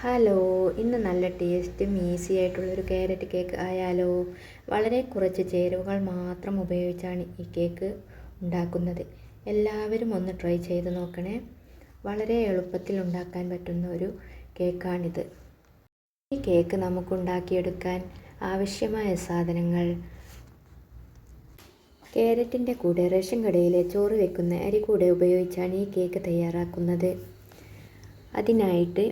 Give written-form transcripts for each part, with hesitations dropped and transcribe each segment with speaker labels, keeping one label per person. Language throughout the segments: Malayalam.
Speaker 1: ഹലോ, ഇന്ന് നല്ല ടേസ്റ്റും ഈസി ആയിട്ടുള്ളൊരു ക്യാരറ്റ് കേക്ക് ആയാലോ. വളരെ കുറച്ച് ചേരുവകൾ മാത്രം ഉപയോഗിച്ചാണ് ഈ കേക്ക് ഉണ്ടാക്കുന്നത്. എല്ലാവരും ഒന്ന് ട്രൈ ചെയ്ത് നോക്കണേ. വളരെ എളുപ്പത്തിൽ ഉണ്ടാക്കാൻ പറ്റുന്ന ഒരു കേക്കാണിത്. ഈ കേക്ക് നമുക്കുണ്ടാക്കിയെടുക്കാൻ ആവശ്യമായ സാധനങ്ങൾ: ക്യാരറ്റിൻ്റെ കൂടെ റേഷൻ കടയിലെ ചോറ് വെക്കുന്ന അരി കൂടെ ഉപയോഗിച്ചാണ് ഈ കേക്ക് തയ്യാറാക്കുന്നത്. അതിനായിട്ട്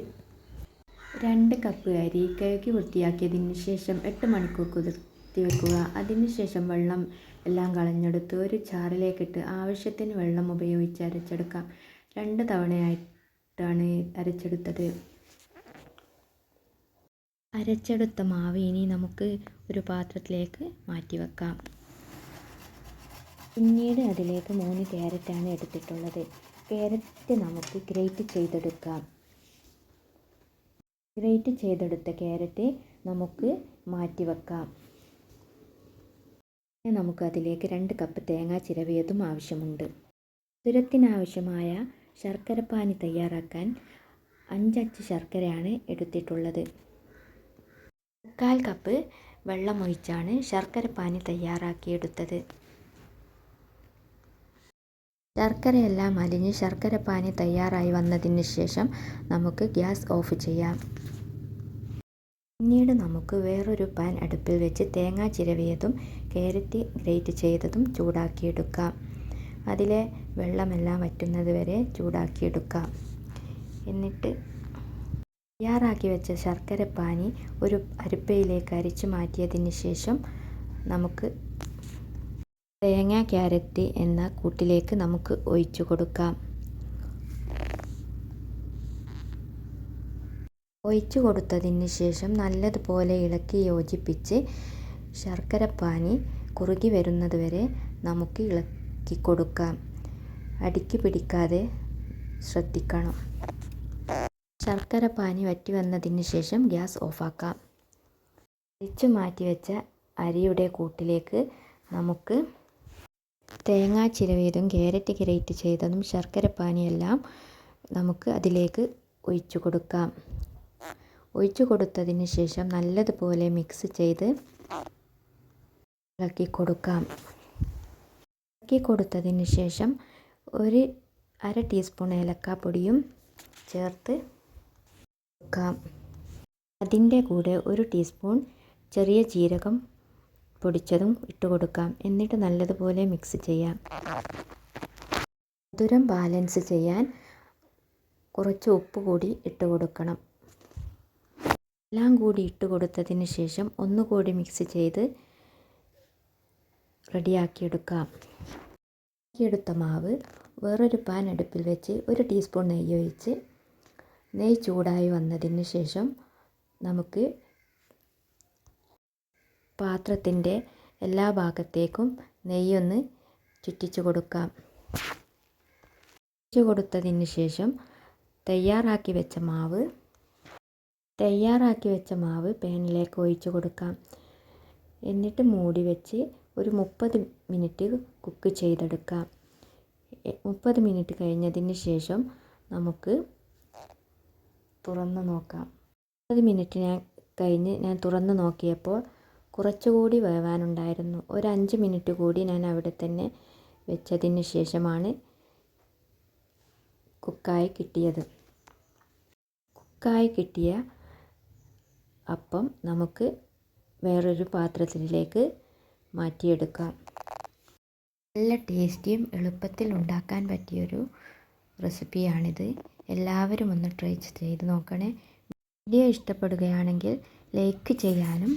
Speaker 1: 2 കപ്പ് അരി കഴുകി വൃത്തിയാക്കിയതിന് ശേഷം 8 മണിക്കൂർ കുതിർത്തി വെക്കുക. അതിനുശേഷം വെള്ളം എല്ലാം കളഞ്ഞെടുത്ത് ഒരു ചാറിലേക്കിട്ട് ആവശ്യത്തിന് വെള്ളം ഉപയോഗിച്ച് അരച്ചെടുക്കാം. 2 തവണയായിട്ടാണ് അരച്ചെടുത്തത്. അരച്ചെടുത്ത മാവ് ഇനി നമുക്ക് ഒരു പാത്രത്തിലേക്ക് മാറ്റി വെക്കാം. പിന്നീട് അതിലേക്ക് 3 ക്യാരറ്റാണ് എടുത്തിട്ടുള്ളത്. ക്യാരറ്റ് നമുക്ക് ഗ്രേറ്റ് ചെയ്തെടുക്കാം. ഗ്രേറ്റ് ചെയ്തെടുത്ത ക്യാരറ്റ് നമുക്ക് മാറ്റി വെക്കാം. നമുക്ക് അതിലേക്ക് 2 കപ്പ് തേങ്ങ ചിരവിയതും ആവശ്യമുണ്ട്. മധുരത്തിനാവശ്യമായ ശർക്കരപ്പാനി തയ്യാറാക്കാൻ 5 അച്ച് ശർക്കരയാണ് എടുത്തിട്ടുള്ളത്. 1/4 കപ്പ് വെള്ളമൊഴിച്ചാണ് ശർക്കരപ്പാനി തയ്യാറാക്കിയെടുത്തത്. ശർക്കരയെല്ലാം അലിഞ്ഞ് ശർക്കരപ്പാനി തയ്യാറായി വന്നതിന് ശേഷം നമുക്ക് ഗ്യാസ് ഓഫ് ചെയ്യാം. പിന്നീട് നമുക്ക് വേറൊരു പാൻ അടുപ്പിൽ വെച്ച് തേങ്ങ ചിരവിയതും ക്യാരറ്റ് ഗ്രേറ്റ് ചെയ്തതും ചൂടാക്കിയെടുക്കാം. അതിലെ വെള്ളമെല്ലാം വറ്റുന്നത് വരെ ചൂടാക്കിയെടുക്കാം. എന്നിട്ട് തയ്യാറാക്കി വെച്ച ശർക്കരപ്പാനി ഒരു അരിപ്പയിലേക്ക് അരിച്ചു മാറ്റിയതിന് ശേഷം നമുക്ക് തേങ്ങ ക്യാരറ്റ് എന്ന കൂട്ടിലേക്ക് നമുക്ക് ഒഴിച്ചു കൊടുക്കാം. ഒഴിച്ചു കൊടുത്തതിന് ശേഷം നല്ലതുപോലെ ഇളക്കി യോജിപ്പിച്ച് ശർക്കരപ്പാനി കുറുകി വരുന്നത് വരെ നമുക്ക് ഇളക്കി കൊടുക്കാം. അടിക്ക് പിടിക്കാതെ ശ്രദ്ധിക്കണം. ശർക്കരപ്പാനി വറ്റി വന്നതിന് ശേഷം ഗ്യാസ് ഓഫാക്കാം. അരിച്ചു മാറ്റി വെച്ച അരിയുടെ കൂട്ടിലേക്ക് നമുക്ക് തേങ്ങ ചിരവിയതും ക്യാരറ്റ് ഗ്രേറ്റ് ചെയ്തതും ശർക്കരപ്പാനിയെല്ലാം നമുക്ക് അതിലേക്ക് ഒഴിച്ചു കൊടുക്കാം. ഒഴിച്ചു കൊടുത്തതിന് ശേഷം നല്ലതുപോലെ മിക്സ് ചെയ്ത് ഇളക്കി കൊടുക്കാം. ഇളക്കി കൊടുത്തതിന് ശേഷം ഒരു 1/2 ടീസ്പൂൺ ഏലക്കാപ്പൊടിയും ചേർത്ത് കൊടുക്കാം. അതിൻ്റെ കൂടെ 1 ടീസ്പൂൺ ചെറിയ ജീരകം പൊടിച്ചതും ഇട്ട് കൊടുക്കാം. എന്നിട്ട് നല്ലതുപോലെ മിക്സ് ചെയ്യാം. മധുരം ബാലൻസ് ചെയ്യാൻ കുറച്ച് ഉപ്പ് കൂടി ഇട്ട് കൊടുക്കണം. എല്ലാം കൂടി ഇട്ട് കൊടുത്തതിന് ശേഷം ഒന്നുകൂടി മിക്സ് ചെയ്ത് റെഡിയാക്കിയെടുക്കാം. എടുത്ത മാവ് വേറൊരു പാൻ അടുപ്പിൽ വെച്ച് 1 ടീസ്പൂൺ നെയ്യ് ഒഴിച്ച് നെയ്യ് ചൂടായി വന്നതിന് ശേഷം നമുക്ക് പാത്രത്തിൻ്റെ എല്ലാ ഭാഗത്തേക്കും നെയ്യൊന്ന് ചുറ്റിച്ചു കൊടുക്കാം. ചുറ്റിച്ചു കൊടുത്തതിന് ശേഷം തയ്യാറാക്കി വെച്ച മാവ് പാനിലേക്ക് ഒഴിച്ചു കൊടുക്കാം. എന്നിട്ട് മൂടി വെച്ച് ഒരു 30 മിനിറ്റ് കുക്ക് ചെയ്തെടുക്കാം. 30 മിനിറ്റ് കഴിഞ്ഞതിന് ശേഷം നമുക്ക് തുറന്ന് നോക്കാം. 30 മിനിറ്റ് കഴിഞ്ഞ് ഞാൻ തുറന്ന് നോക്കിയപ്പോൾ കുറച്ചുകൂടി വേവാനുണ്ടായിരുന്നു. ഒരു 5 മിനിറ്റ് കൂടി ഞാൻ അവിടെ തന്നെ വെച്ചതിന് ശേഷമാണ് കുക്കായി കിട്ടിയത്. കുക്കായി കിട്ടിയ അപ്പം നമുക്ക് വേറൊരു പാത്രത്തിലേക്ക് മാറ്റിയെടുക്കാം. നല്ല ടേസ്റ്റിയും എളുപ്പത്തിൽ ഉണ്ടാക്കാൻ പറ്റിയൊരു റെസിപ്പിയാണിത്. എല്ലാവരും ഒന്ന് ട്രൈ ചെയ്ത് നോക്കണേ. വീഡിയോ ഇഷ്ടപ്പെടുകയാണെങ്കിൽ ലൈക്ക് ചെയ്യാനും